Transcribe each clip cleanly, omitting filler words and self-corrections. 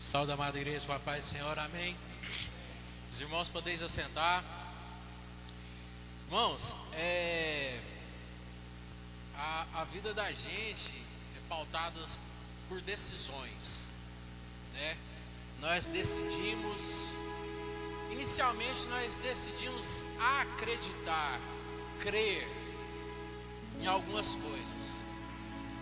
Saúde, amada igreja, com a paz do Senhor, amém. Os irmãos podeis assentar. Irmãos, a vida da gente é pautada por decisões, né? Nós decidimos, inicialmente nós decidimos acreditar, crer em algumas coisas.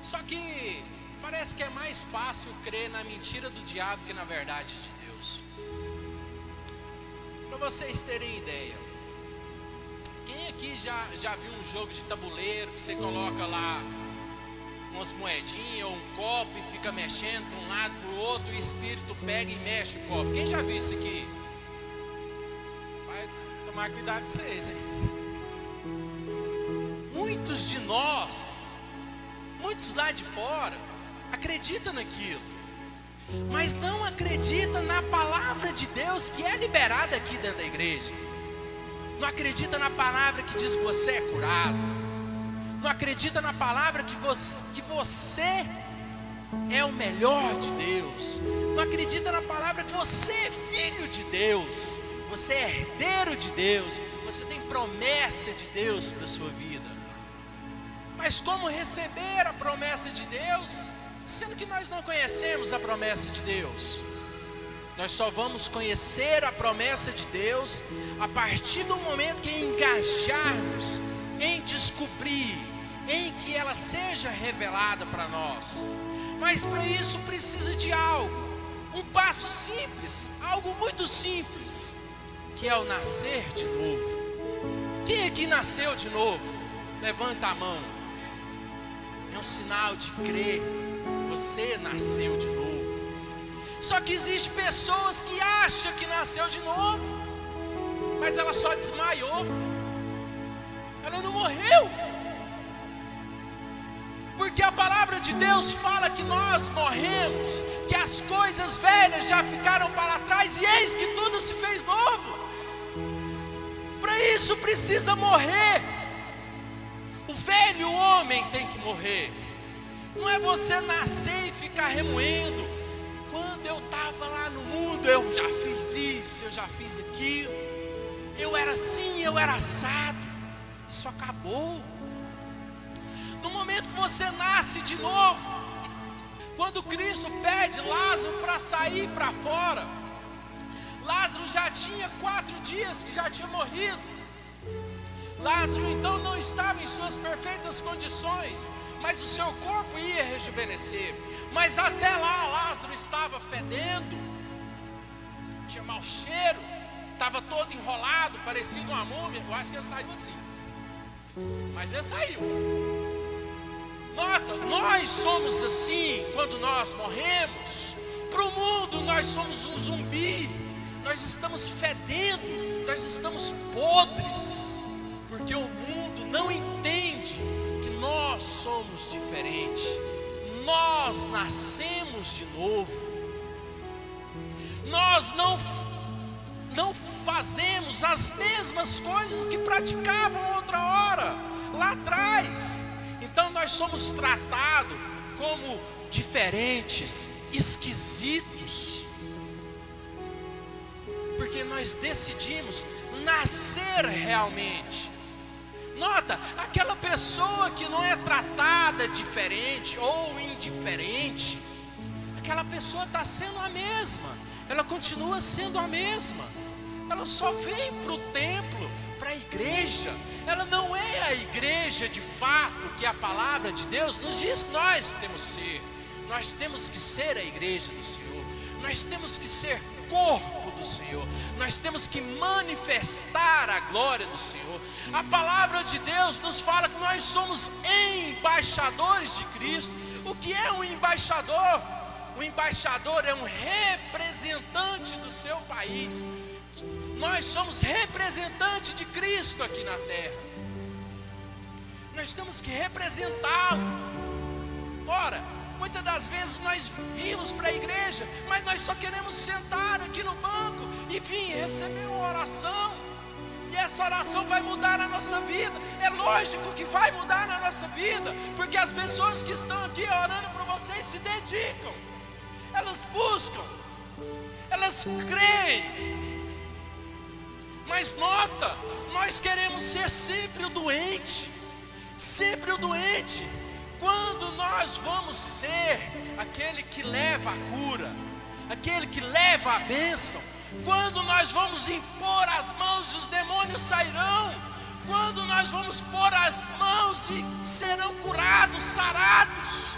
Só que parece que é mais fácil crer na mentira do diabo que na verdade de Deus. Para vocês terem ideia, quem aqui já viu um jogo de tabuleiro que você coloca lá umas moedinhas ou um copo e fica mexendo de um lado para o outro e o espírito pega e mexe o copo? Quem já viu isso aqui? Vai tomar cuidado com vocês, hein? Muitos de nós, muitos lá de fora, acreditam naquilo, mas não acredita na palavra de Deus que é liberada aqui dentro da igreja. Não acredita na palavra que diz que você é curado. Não acredita na palavra que você é o melhor de Deus. Não acredita na palavra que você é filho de Deus. Você é herdeiro de Deus. Você tem promessa de Deus para a sua vida. Mas como receber a promessa de Deus, sendo que nós não conhecemos a promessa de Deus? Nós só vamos conhecer a promessa de Deus a partir do momento que engajarmos em descobrir, em que ela seja revelada para nós. Mas para isso precisa de algo, um passo simples, algo muito simples, que é o nascer de novo. Quem aqui nasceu de novo? Levanta a mão. É um sinal de crer. Você nasceu de novo. Só que existem pessoas que acham que nasceu de novo, mas ela só desmaiou. Ela não morreu. Porque a palavra de Deus fala que nós morremos, que as coisas velhas já ficaram para trás e eis que tudo se fez novo. Para isso precisa morrer. O velho homem tem que morrer. Não é você nascer e ficar remoendo. Quando eu estava lá no mundo, eu já fiz isso, eu já fiz aquilo. Eu era assim, eu era assado. Isso acabou. No momento que você nasce de novo, quando Cristo pede Lázaro para sair para fora, Lázaro já tinha 4 dias que já tinha morrido. Lázaro então não estava em suas perfeitas condições, mas o seu corpo ia rejuvenescer. Mas até lá Lázaro estava fedendo, tinha mau cheiro, estava todo enrolado, parecia uma múmia. Eu acho que ele saiu assim, mas ele saiu. Nota, nós somos assim quando nós morremos. Para o mundo nós somos um zumbi, nós estamos fedendo, nós estamos podres, porque o mundo não entende que nós somos diferentes. Nós nascemos de novo. Nós não fazemos as mesmas coisas que praticavam outra hora, lá atrás. Então nós somos tratados como diferentes, esquisitos, porque nós decidimos nascer realmente. Nota, aquela pessoa que não é tratada diferente ou indiferente, aquela pessoa está sendo a mesma, ela continua sendo a mesma. Ela só vem para o templo, para a igreja. Ela não é a igreja de fato que a palavra de Deus nos diz que nós temos que ser. Nós temos que ser a igreja do Senhor. Nós temos que ser corpo do Senhor. Nós temos que manifestar a glória do Senhor. A palavra de Deus nos fala que nós somos embaixadores de Cristo. O que é um embaixador? O embaixador é um representante do seu país. Nós somos representantes de Cristo aqui na terra. Nós temos que representá-lo. Ora, muitas das vezes nós vimos para a igreja, mas nós só queremos sentar aqui no banco e vir receber uma oração. E essa oração vai mudar a nossa vida. É lógico que vai mudar na nossa vida, porque as pessoas que estão aqui orando por vocês se dedicam. Elas buscam elas creem. Mas nota, nós queremos ser sempre o doente, sempre o doente, quando nós vamos ser aquele que leva a cura, aquele que leva a bênção, quando nós vamos impor as mãos e os demônios sairão, quando nós vamos pôr as mãos e serão curados, sarados.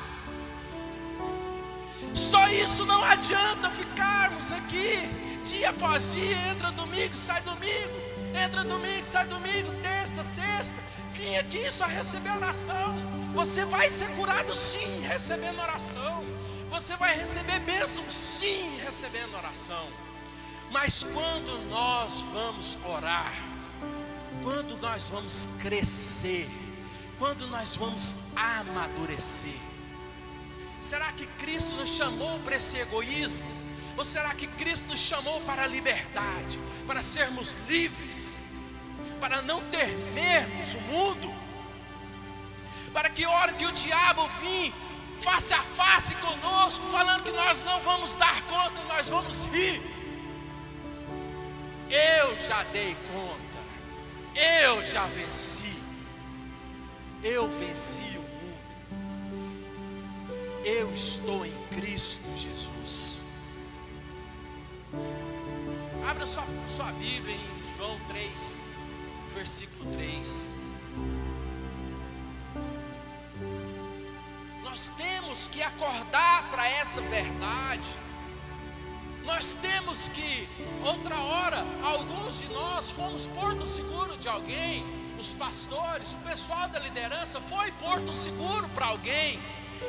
Só isso não adianta ficarmos aqui dia após dia, entra domingo, sai domingo, entra domingo, sai domingo, terça, sexta, vim aqui só receber oração. Você vai ser curado sim, recebendo oração. Você vai receber bênção sim, recebendo oração. Mas quando nós vamos orar, quando nós vamos crescer, quando nós vamos amadurecer, será que Cristo nos chamou para esse egoísmo? Ou será que Cristo nos chamou para a liberdade, para sermos livres, para não temermos o mundo, para que a hora que o diabo vir face a face conosco, falando que nós não vamos dar conta, nós vamos rir? Eu já dei conta, eu já venci, eu venci o mundo, eu estou em Cristo Jesus. Abra sua Bíblia em João 3, versículo 3. Nós temos que acordar para essa verdade. Nós temos que, outra hora, alguns de nós fomos porto seguro de alguém. Os pastores, o pessoal da liderança foi porto seguro para alguém.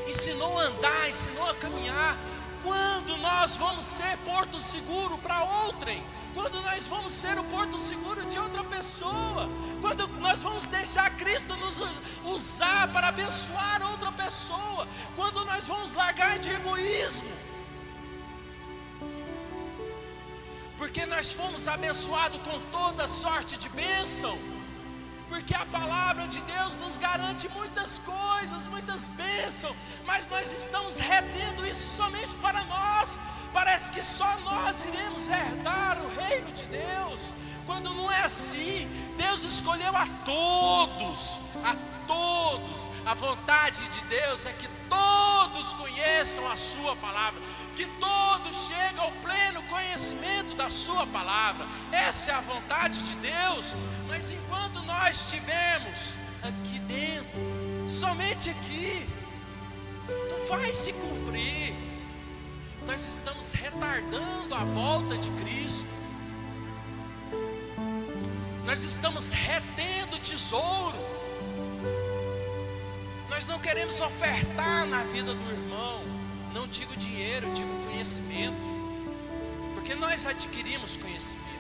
Ensinou a andar, ensinou a caminhar. Quando nós vamos ser porto seguro para outrem? Quando nós vamos ser o porto seguro de outra pessoa? Quando nós vamos deixar Cristo nos usar para abençoar outra pessoa? Quando nós vamos largar de egoísmo? Porque nós fomos abençoados com toda sorte de bênção. Porque a palavra de Deus nos garante muitas coisas, muitas bênçãos, mas nós estamos retendo isso somente para nós. Parece que só nós iremos herdar o reino de Deus, quando não é assim. Deus escolheu a todos, a todos. A vontade de Deus é que todos conheçam a sua palavra, que todos cheguem ao pleno conhecimento da sua palavra. Essa é a vontade de Deus. Mas enquanto nós estivermos aqui dentro, somente aqui, não vai se cumprir. Nós estamos retardando a volta de Cristo. Nós estamos retendo tesouro. Nós não queremos ofertar na vida do irmão. Não digo dinheiro, digo conhecimento. Porque nós adquirimos conhecimento.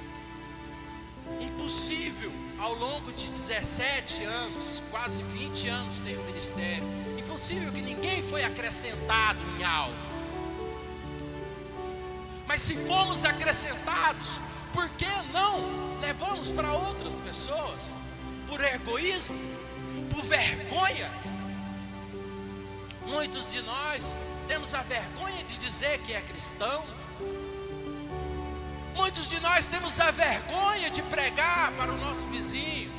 Impossível, ao longo de 17 anos, quase 20 anos tem o ministério, impossível que ninguém foi acrescentado em algo. Mas se fomos acrescentados, por que não levamos para outras pessoas? Por egoísmo? Por vergonha? Muitos de nós temos a vergonha de dizer que é cristão. Muitos de nós temos a vergonha de pregar para o nosso vizinho.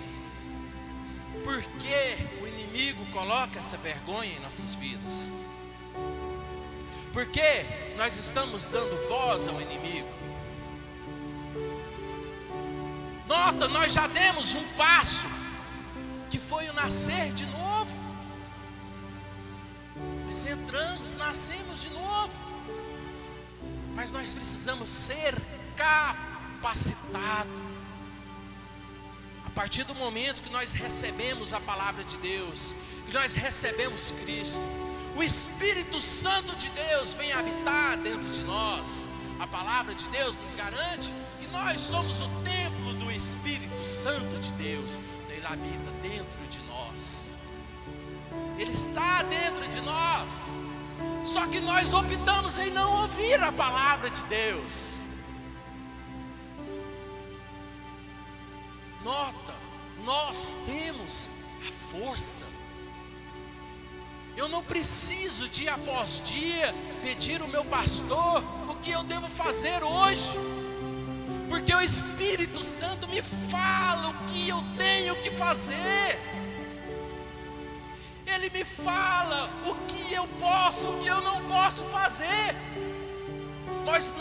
Porque o inimigo coloca essa vergonha em nossas vidas? Porque nós estamos dando voz ao inimigo. Nota, nós já demos um passo, que foi o nascer de novo. Nós entramos, nascemos de novo. Mas nós precisamos ser capacitados. A partir do momento que nós recebemos a palavra de Deus, que nós recebemos Cristo, o Espírito Santo de Deus vem habitar dentro de nós. A palavra de Deus nos garante que nós somos o templo do Espírito Santo de Deus. Ele habita dentro de nós. Ele está dentro de nós. Só que nós optamos em não ouvir a palavra de Deus. Nota, nós temos a força. Eu não preciso dia após dia pedir ao meu pastor o que eu devo fazer hoje, porque o Espírito Santo me fala o que eu tenho que fazer. Ele me fala o que eu posso, o que eu não posso fazer. Nós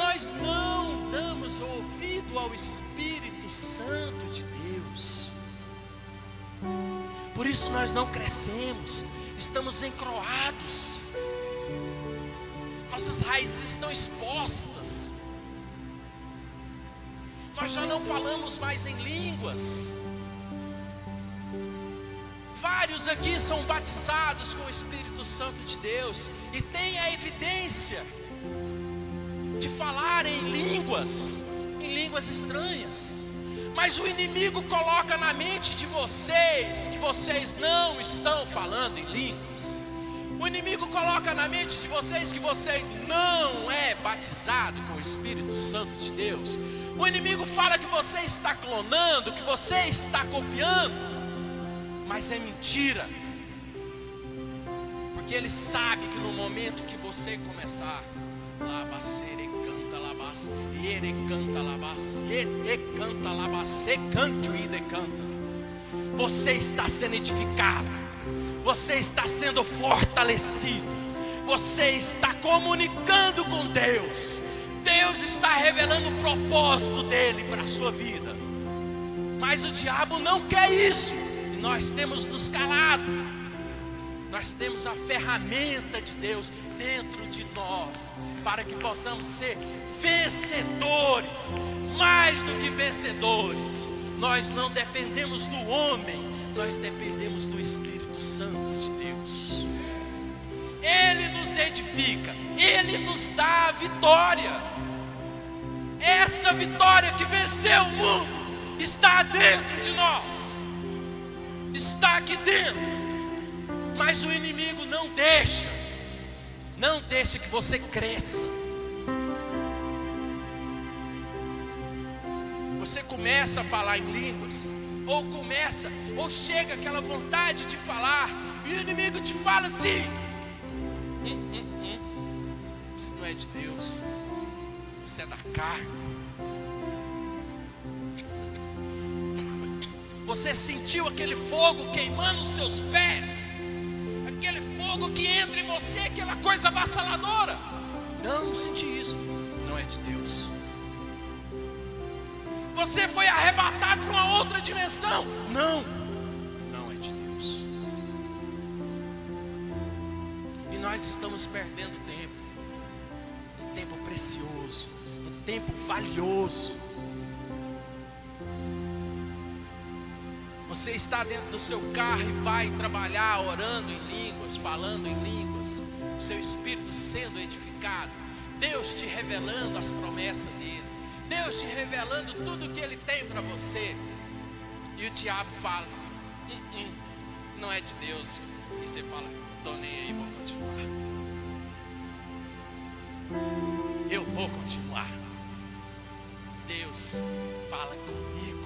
não damos ouvido ao Espírito Santo de Deus. Por isso nós não crescemos, estamos encroados, nossas raízes estão expostas. Nós já não falamos mais em línguas. Vários aqui são batizados com o Espírito Santo de Deus e têm a evidência de falar em línguas estranhas. Mas o inimigo coloca na mente de vocês que vocês não estão falando em línguas. O inimigo coloca na mente de vocês que você não é batizado com o Espírito Santo de Deus. O inimigo fala que você está clonando, que você está copiando. Mas é mentira. Porque ele sabe que no momento que você começar, você está sendo edificado, você está sendo fortalecido, você está comunicando com Deus. Deus está revelando o propósito dele para a sua vida. Mas o diabo não quer isso, e nós temos nos calado. Nós temos a ferramenta de Deus dentro de nós, para que possamos ser vencedores, mais do que vencedores. Nós não dependemos do homem, nós dependemos do Espírito Santo de Deus. Ele nos edifica, Ele nos dá a vitória. Essa vitória que venceu o mundo está dentro de nós, está aqui dentro. Mas o inimigo não deixa que você cresça. Você começa a falar em línguas, ou chega aquela vontade de falar, e o inimigo te fala assim: isso não é de Deus, isso é da carne. Você sentiu aquele fogo queimando os seus pés, aquele fogo que entra em você, aquela coisa avassaladora. Não senti isso, não é de Deus. Você foi arrebatado para uma outra dimensão. Não é de Deus. E nós estamos perdendo tempo, um tempo precioso, um tempo valioso. Você está dentro do seu carro e vai trabalhar orando em línguas, falando em línguas, o seu espírito sendo edificado, Deus te revelando as promessas dele, Deus te revelando tudo que Ele tem para você. E o diabo fala assim: não é de Deus. E você fala: estou nem aí, vou continuar. Eu vou continuar. Deus fala comigo.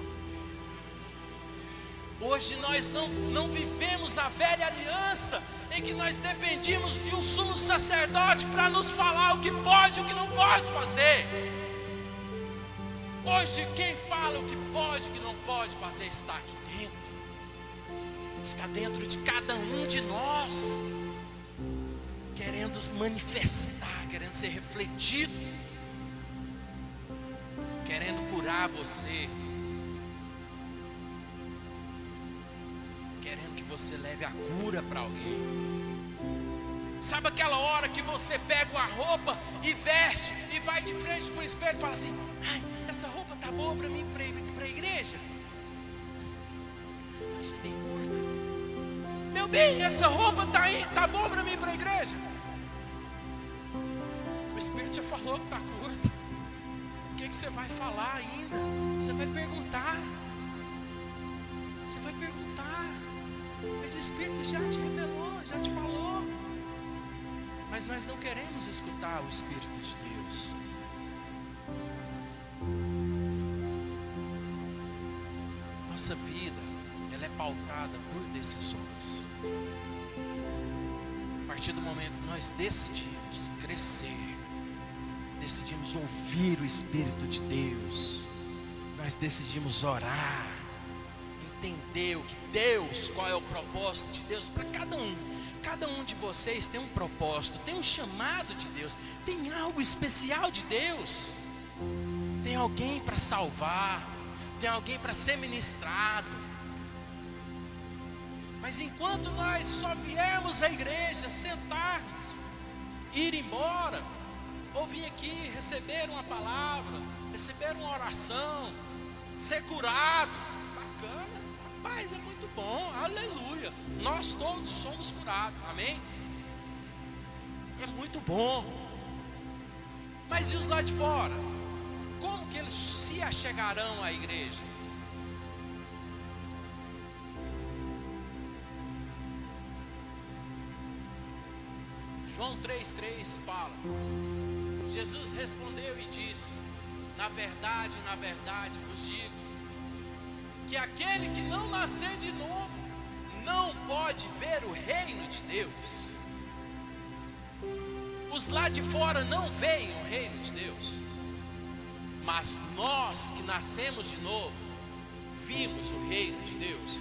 Hoje nós não vivemos a velha aliança, em que nós dependíamos de um sumo sacerdote para nos falar o que pode e o que não pode fazer. Hoje quem fala o que pode e o que não pode fazer está aqui dentro. Está dentro de cada um de nós, querendo manifestar, querendo ser refletido, querendo curar você, querendo que você leve a cura para alguém. Sabe aquela hora que você pega uma roupa e veste e vai de frente para o espelho e fala assim: ai, essa roupa tá boa para mim, para a igreja? Achei bem curta. Meu bem, essa roupa tá bom para mim, para a igreja? O Espírito já falou que tá curta. O que você vai falar ainda? Você vai perguntar. Você vai perguntar. Mas o Espírito já te revelou, já te falou. Mas nós não queremos escutar o Espírito de Deus. Nossa vida, ela é pautada por decisões. A partir do momento que nós decidimos crescer, decidimos ouvir o Espírito de Deus, nós decidimos orar, entender qual é o propósito de Deus para cada um. Cada um de vocês tem um propósito, tem um chamado de Deus, tem algo especial de Deus. Tem alguém para salvar, tem alguém para ser ministrado. Mas enquanto nós só viemos à igreja, sentarmos, ir embora, ou vir aqui receber uma palavra, receber uma oração, ser curado, bacana, rapaz, é muito bom, aleluia, nós todos somos curados, amém? É muito bom. Mas e os lá de fora? Como que eles se achegarão à igreja? João 3,3 fala: Jesus respondeu e disse: na verdade vos digo, que aquele que não nascer de novo, não pode ver o reino de Deus. Os lá de fora não veem o reino de Deus, mas nós que nascemos de novo, vimos o reino de Deus.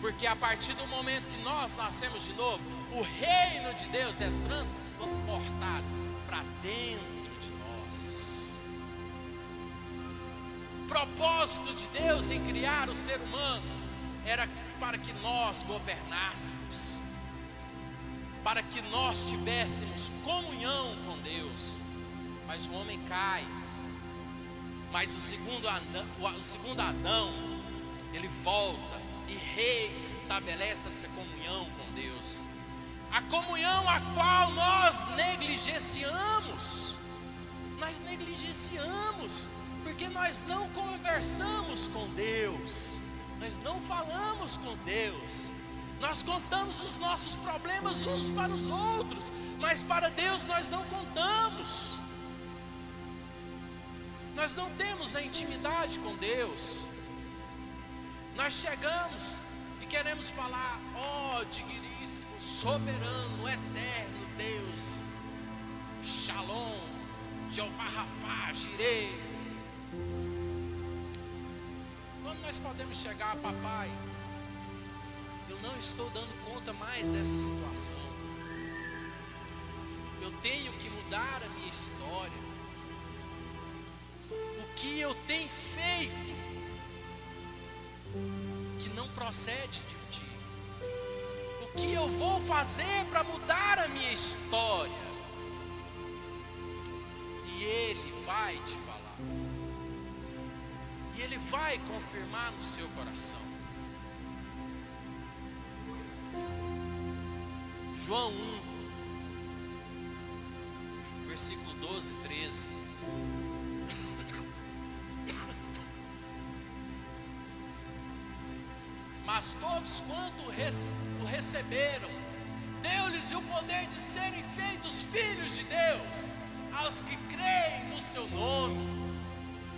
Porque a partir do momento que nós nascemos de novo, o reino de Deus é transportado para dentro de nós. O propósito de Deus em criar o ser humano era para que nós governássemos, para que nós tivéssemos comunhão com Deus. Mas o homem cai. Mas o segundo Adão, ele volta e reestabelece essa comunhão com Deus. A comunhão a qual nós negligenciamos. Nós negligenciamos, porque nós não conversamos com Deus, nós não falamos com Deus. Nós contamos os nossos problemas uns para os outros, mas para Deus nós não contamos. Nós não temos a intimidade com Deus. Nós chegamos e queremos falar: ó digníssimo, soberano, eterno Deus, Shalom, Jeová Rafá, Jireh. Quando nós podemos chegar: papai, eu não estou dando conta mais dessa situação, eu tenho que mudar a minha história. O que eu tenho feito que não procede de ti? O que eu vou fazer para mudar a minha história? E Ele vai te falar, e Ele vai confirmar no seu coração. João 1, versículo 12 e 13. Mas todos quanto o receberam, deu-lhes o poder de serem feitos filhos de Deus, aos que creem no seu nome,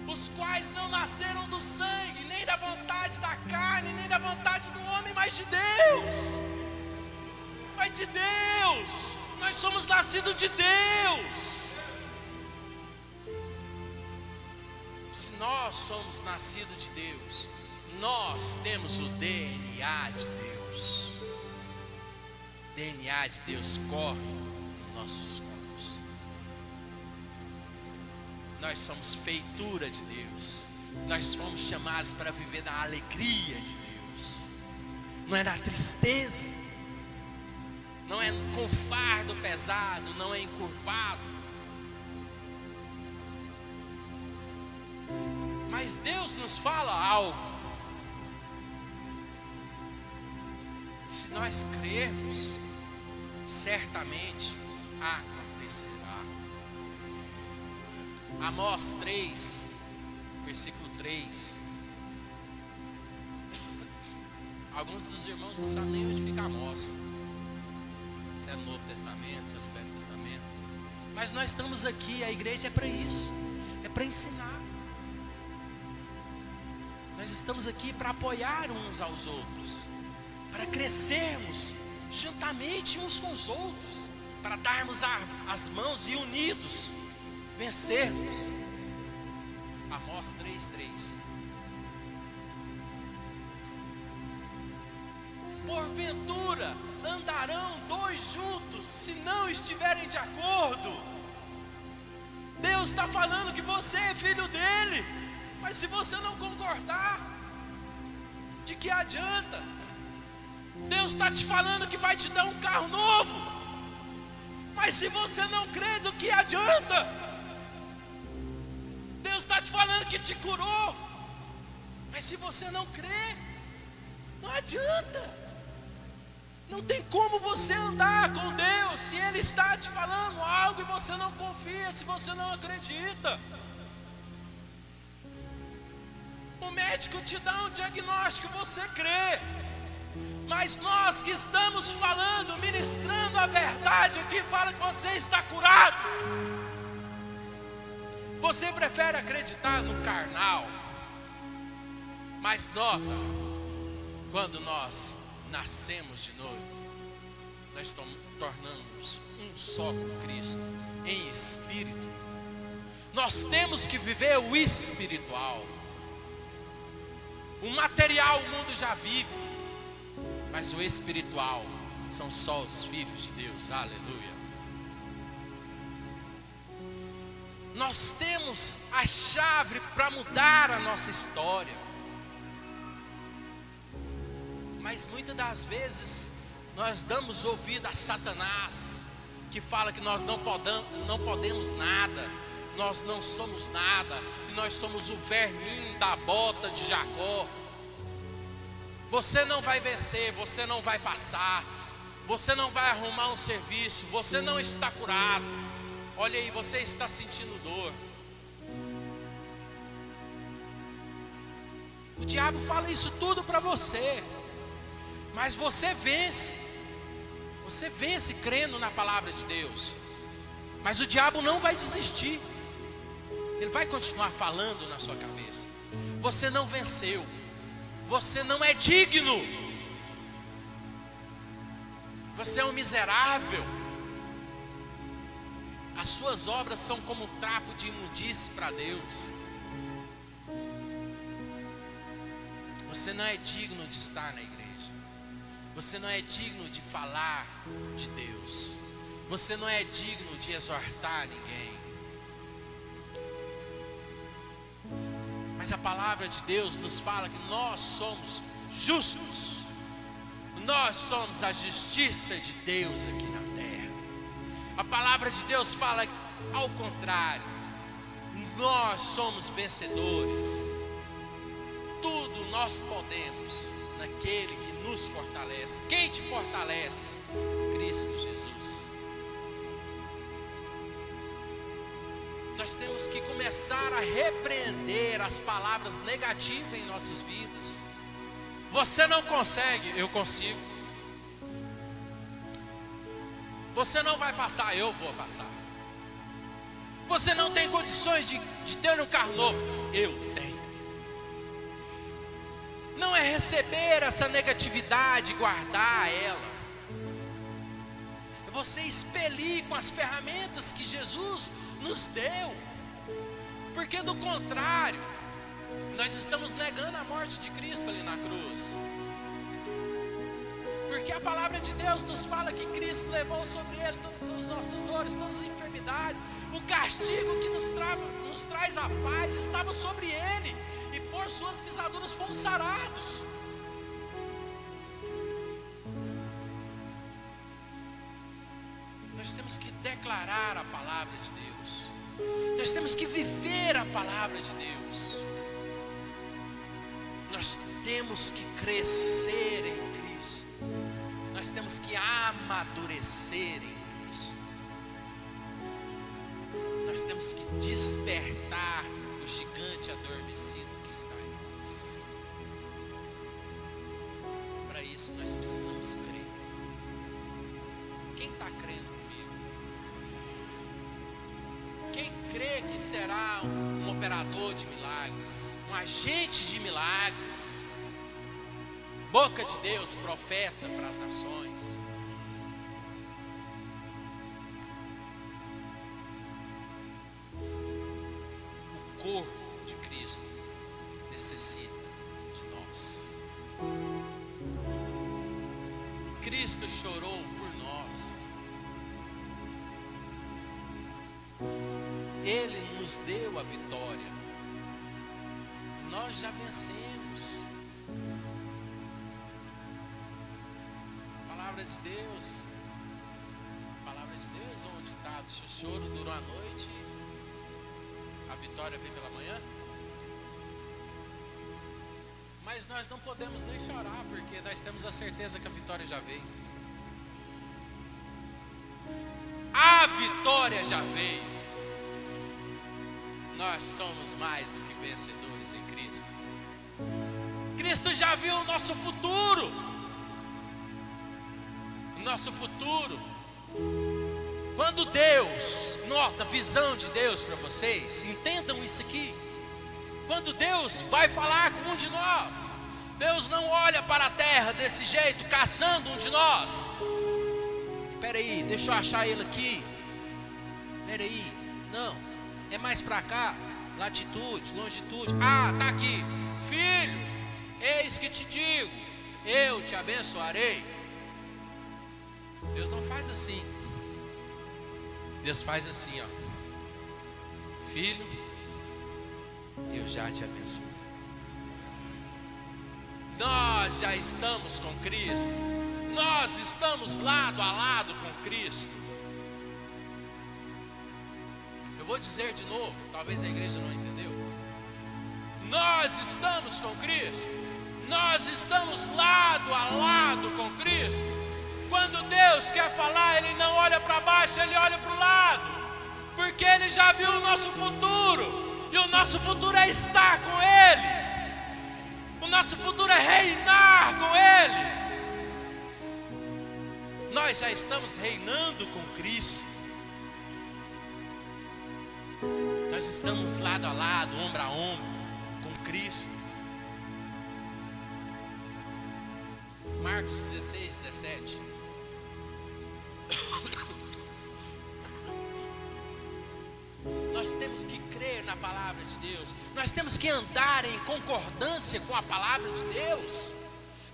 os quais não nasceram do sangue, nem da vontade da carne, nem da vontade do homem, mas de Deus. Mas de Deus. Nós somos nascidos de Deus. Se nós somos nascidos de Deus, nós temos o DNA de Deus. O DNA de Deus corre nos nossos corpos. Nós somos feitura de Deus. Nós fomos chamados para viver na alegria de Deus. Não é na tristeza. Não é com fardo pesado. Não é encurvado. Mas Deus nos fala algo. Se nós crermos, certamente acontecerá. Amós 3, versículo 3. Alguns dos irmãos não sabem nem onde fica Amós. Se é no Novo Testamento, se é no Velho Testamento. Mas nós estamos aqui, a igreja é para isso. É para ensinar. Nós estamos aqui para apoiar uns aos outros, para crescermos juntamente uns com os outros, para darmos as mãos e unidos vencermos. Amós 3:3. Porventura andarão dois juntos se não estiverem de acordo? Deus está falando que você é filho dele, mas se você não concordar, de que adianta? Deus está te falando que vai te dar um carro novo, mas se você não crê, do que adianta? Deus está te falando que te curou, mas se você não crê, não adianta. Não tem como você andar com Deus se Ele está te falando algo e você não confia, se você não acredita. O médico te dá um diagnóstico, você crê. Mas nós que estamos falando, ministrando a verdade aqui, fala que você está curado. Você prefere acreditar no carnal. Mas nota, quando nós nascemos de novo, nós tornamos um só com Cristo, em espírito. Nós temos que viver o espiritual. O material o mundo já vive, mas o espiritual são só os filhos de Deus. Aleluia. Nós temos a chave para mudar a nossa história. Mas muitas das vezes nós damos ouvido a Satanás, que fala que nós não podemos nada, nós não somos nada, e nós somos o verminho da bota de Jacó. Você não vai vencer, você não vai passar, você não vai arrumar um serviço, você não está curado. Olha aí, você está sentindo dor. O diabo fala isso tudo para você. Mas você vence crendo na palavra de Deus. Mas o diabo não vai desistir, ele vai continuar falando na sua cabeça. Você não venceu, você não é digno, você é um miserável, as suas obras são como um trapo de imundície para Deus. Você não é digno de estar na igreja. Você não é digno de falar de Deus. Você não é digno de exortar ninguém. Mas a palavra de Deus nos fala que nós somos justos. Nós somos a justiça de Deus aqui na terra. A palavra de Deus fala ao contrário. Nós somos vencedores. Tudo nós podemos naquele que nos fortalece. Quem te fortalece? Cristo Jesus. Nós temos que começar a repreender as palavras negativas em nossas vidas. Você não consegue, eu consigo. Você não vai passar, eu vou passar. Você não tem condições de ter um carro novo, eu tenho. Não é receber essa negatividade, guardar ela. É você expelir com as ferramentas que Jesus nos deu. Porque do contrário, nós estamos negando a morte de Cristo ali na cruz. Porque a palavra de Deus nos fala que Cristo levou sobre ele todas as nossas dores, todas as enfermidades. O castigo que nos traz a paz estava sobre ele. E por suas pisaduras fomos sarados. Nós temos que declarar a palavra de Deus. Nós temos que viver a palavra de Deus. Nós temos que crescer em Cristo. Nós temos que amadurecer em Cristo. Nós temos que despertar o gigante adormecido que está em nós. Para isso nós precisamos crer. Quem está crendo comigo? Quem crê que será um operador de milagres, um agente de milagres, boca de Deus, profeta para as nações? corpo de Cristo necessita de nós. Cristo chorou por nós. Ele nos deu a vitória. Nós já vencemos. Palavra de Deus. Palavra de Deus ou um ditado: se o choro durou a noite, a vitória vem pela manhã. Mas nós não podemos nem chorar, porque nós temos a certeza que a vitória já veio. A vitória já veio. Nós somos mais do que vencedores em Cristo. Cristo já viu o nosso futuro. O nosso futuro. Quando Deus, nota a visão de Deus para vocês, entendam isso aqui. Quando Deus vai falar com um de nós, Deus não olha para a terra desse jeito, caçando um de nós. Espera aí, deixa eu achar ele aqui. Espera aí, não, é mais para cá, latitude, longitude. Ah, tá aqui. Filho, eis que te digo, eu te abençoarei. Deus não faz assim. Deus faz assim, ó. Filho, eu já te abençoo. Nós já estamos com Cristo. Nós estamos lado a lado com Cristo. Eu vou dizer de novo, talvez a igreja não entendeu. Nós estamos com Cristo. Nós estamos lado a lado com Cristo. Quando Deus quer falar, Ele não olha para baixo, Ele olha para o lado. Porque Ele já viu o nosso futuro. E o nosso futuro é estar com Ele. O nosso futuro é reinar com Ele. Nós já estamos reinando com Cristo. Nós estamos lado a lado, ombro a ombro com Cristo. Marcos 16, 17. Nós temos que crer na palavra de Deus. Nós temos que andar em concordância com a palavra de Deus.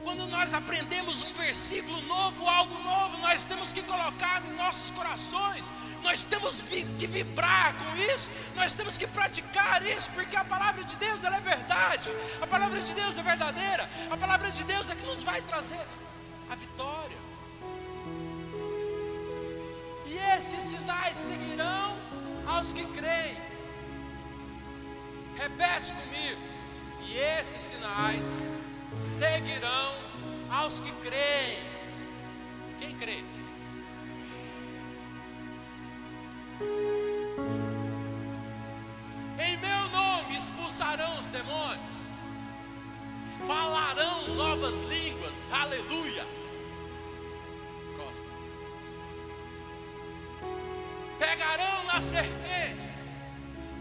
Quando nós aprendemos um versículo novo, algo novo, nós temos que colocar nos nossos corações. Nós temos que vibrar com isso. Nós temos que praticar isso, porque a palavra de Deus, ela é verdade. A palavra de Deus é verdadeira. A palavra de Deus é que nos vai trazer a vitória. E esses sinais seguirão aos que creem. Repete comigo. E esses sinais seguirão aos que creem. Quem crê? Em meu nome expulsarão os demônios, falarão novas línguas. Aleluia. Próximo. Pegarão nas serpentes,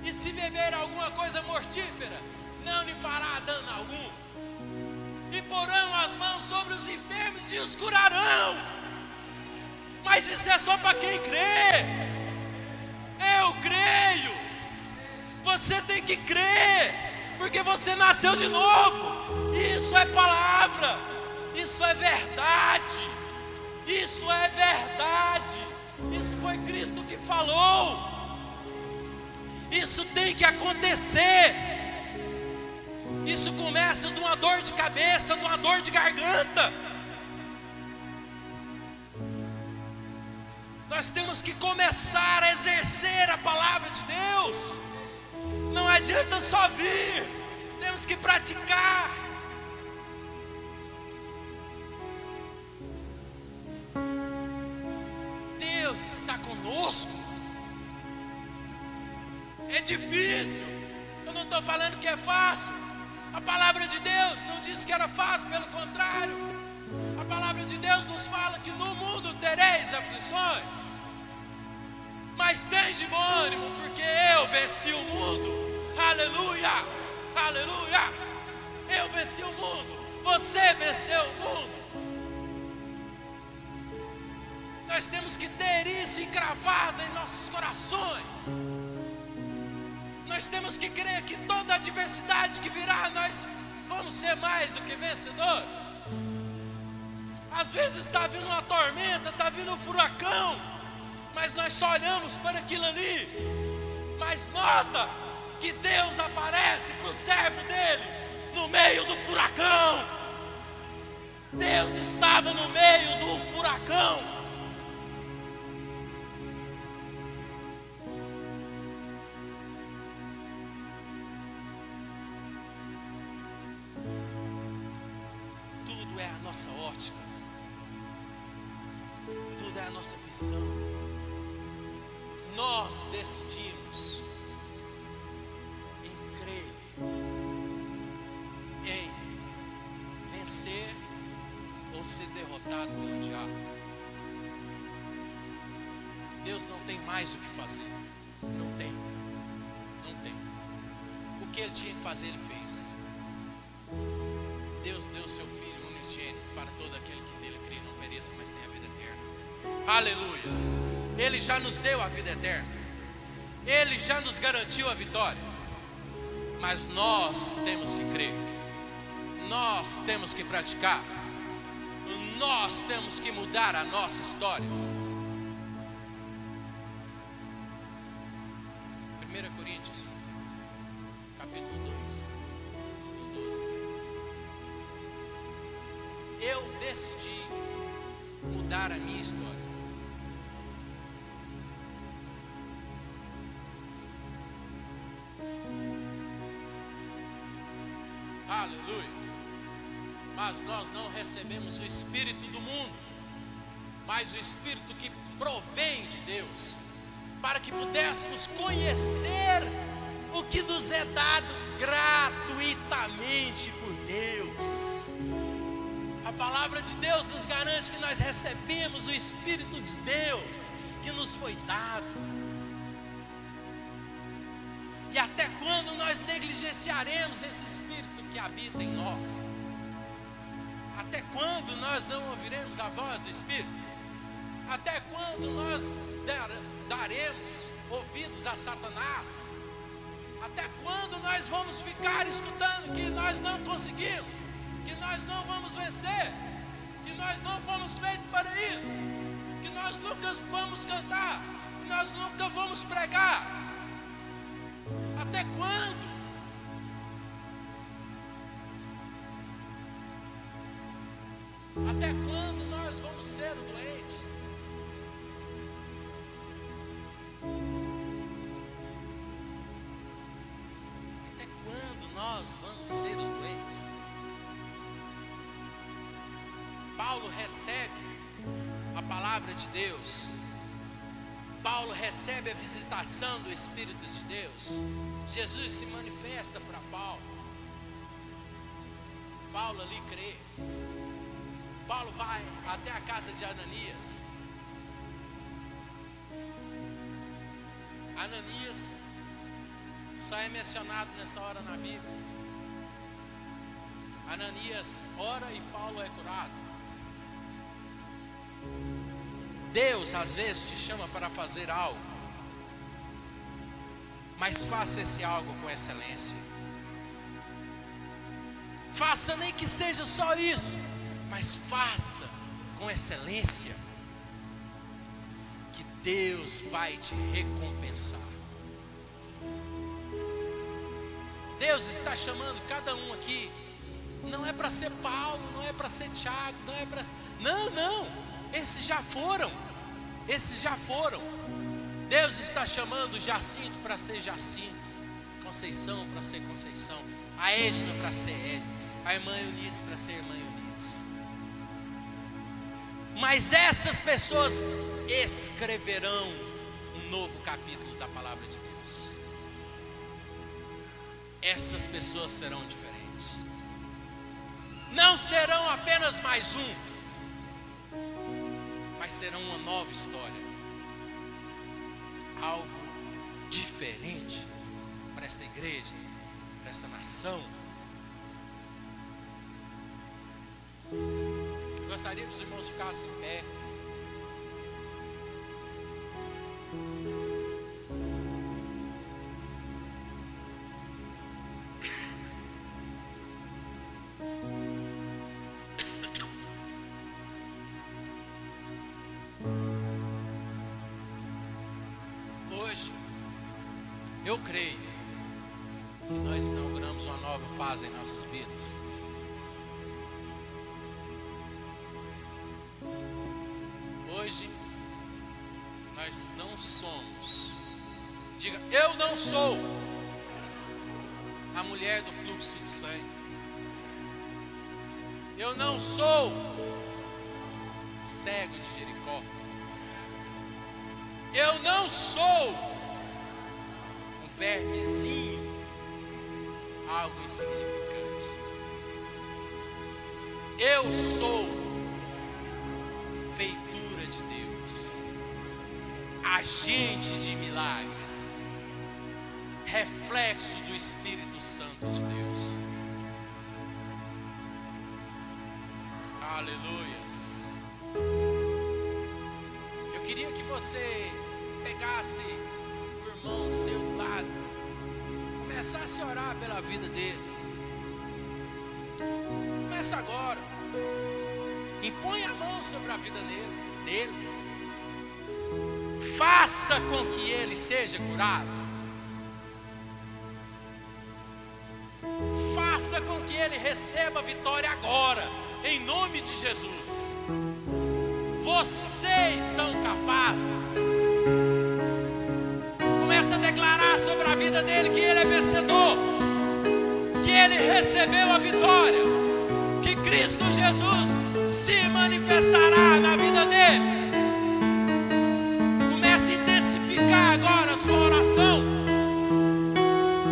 e se beber alguma coisa mortífera, não lhe fará dano algum. E porão as mãos sobre os enfermos e os curarão. Mas isso é só para quem crê. Eu creio. Você tem que crer, porque você nasceu de novo. Isso é palavra. Isso é verdade. Isso é verdade. Isso foi Cristo que falou. Isso tem que acontecer. Isso começa de uma dor de cabeça, de uma dor de garganta. Nós temos que começar a exercer a palavra de Deus. Não adianta só vir, temos que praticar. Deus está conosco. É difícil, eu não estou falando que é fácil. A palavra de Deus não diz que era fácil, pelo contrário. A palavra de Deus nos fala que no mundo tereis aflições, mas tens de bom ânimo, porque eu venci o mundo. Aleluia, aleluia. Eu venci o mundo, você venceu o mundo. Nós temos que ter isso encravado em nossos corações. Nós temos que crer que toda adversidade que virá, nós vamos ser mais do que vencedores. Às vezes está vindo uma tormenta, está vindo um furacão, mas nós só olhamos para aquilo ali. Mas nota que Deus aparece para o servo dele no meio do furacão. Deus estava no meio do furacão. Tudo é a nossa ótica, tudo é a nossa visão. Nós decidimos em crer, em vencer ou ser derrotado pelo diabo. Deus não tem mais o que fazer. Não tem. O que Ele tinha que fazer, Ele fez. Deus deu seu Filho unigênito para todo aquele que nele crê, não pereça, mas tenha a vida eterna. Aleluia! Ele já nos deu a vida eterna. Ele já nos garantiu a vitória. Mas nós temos que crer. Nós temos que praticar. Nós temos que mudar a nossa história. 1 Coríntios, capítulo 2, versículo 12. Eu decidi mudar a minha história. Aleluia. Mas nós não recebemos o Espírito do mundo, mas o Espírito que provém de Deus, para que pudéssemos conhecer o que nos é dado gratuitamente por Deus. A palavra de Deus nos garante que nós recebemos o Espírito de Deus que nos foi dado. E até quando nós negligenciaremos esse Espírito que habita em nós? Até quando nós não ouviremos a voz do Espírito? Até quando nós daremos ouvidos a Satanás? Até quando nós vamos ficar escutando que nós não conseguimos, que nós não vamos vencer, que nós não fomos feitos para isso, que nós nunca vamos cantar, que nós nunca vamos pregar? Até quando? Até quando nós vamos ser doentes? Até quando nós vamos ser os doentes? Paulo recebe a palavra de Deus. Paulo recebe a visitação do Espírito de Deus. Jesus se manifesta para Paulo. Paulo ali crê. Paulo vai até a casa de Ananias. Ananias só é mencionado nessa hora na Bíblia. Ananias ora e Paulo é curado. Deus às vezes te chama para fazer algo, mas faça esse algo com excelência. Faça nem que seja só isso, mas faça com excelência, que Deus vai te recompensar. Deus está chamando cada um aqui. Não é para ser Paulo, não é para ser Tiago, não é para... Não, esses já foram. Esses já foram. Deus está chamando Jacinto para ser Jacinto, Conceição para ser Conceição, a Edna para ser Edna, a irmã Eunice para ser irmã Eunice. Mas essas pessoas escreverão um novo capítulo da palavra de Deus. Essas pessoas serão diferentes. Não serão apenas mais um, mas serão uma nova história. Algo diferente para esta igreja, para essa nação. Eu gostaria que os irmãos ficassem em pé. Eu creio que nós inauguramos uma nova fase em nossas vidas. Hoje nós não somos, diga, eu não sou a mulher do fluxo de sangue. Eu não sou cego de Jericó. Eu não sou um vermezinho, algo insignificante. Eu sou feitura de Deus, agente de milagres, reflexo do Espírito Santo de Deus. Aleluias. Eu queria que você pegasse o irmão ao seu lado, começasse a orar pela vida dele. Começa agora. Impõe a mão sobre a vida dele. Faça com que ele seja curado. Faça com que ele receba a vitória agora, em nome de Jesus. Vocês são capazes. Começa a declarar sobre a vida dele que ele é vencedor, que ele recebeu a vitória, que Cristo Jesus se manifestará na vida dele. Comece a intensificar agora a sua oração.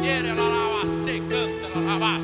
Ele lá, canta lá,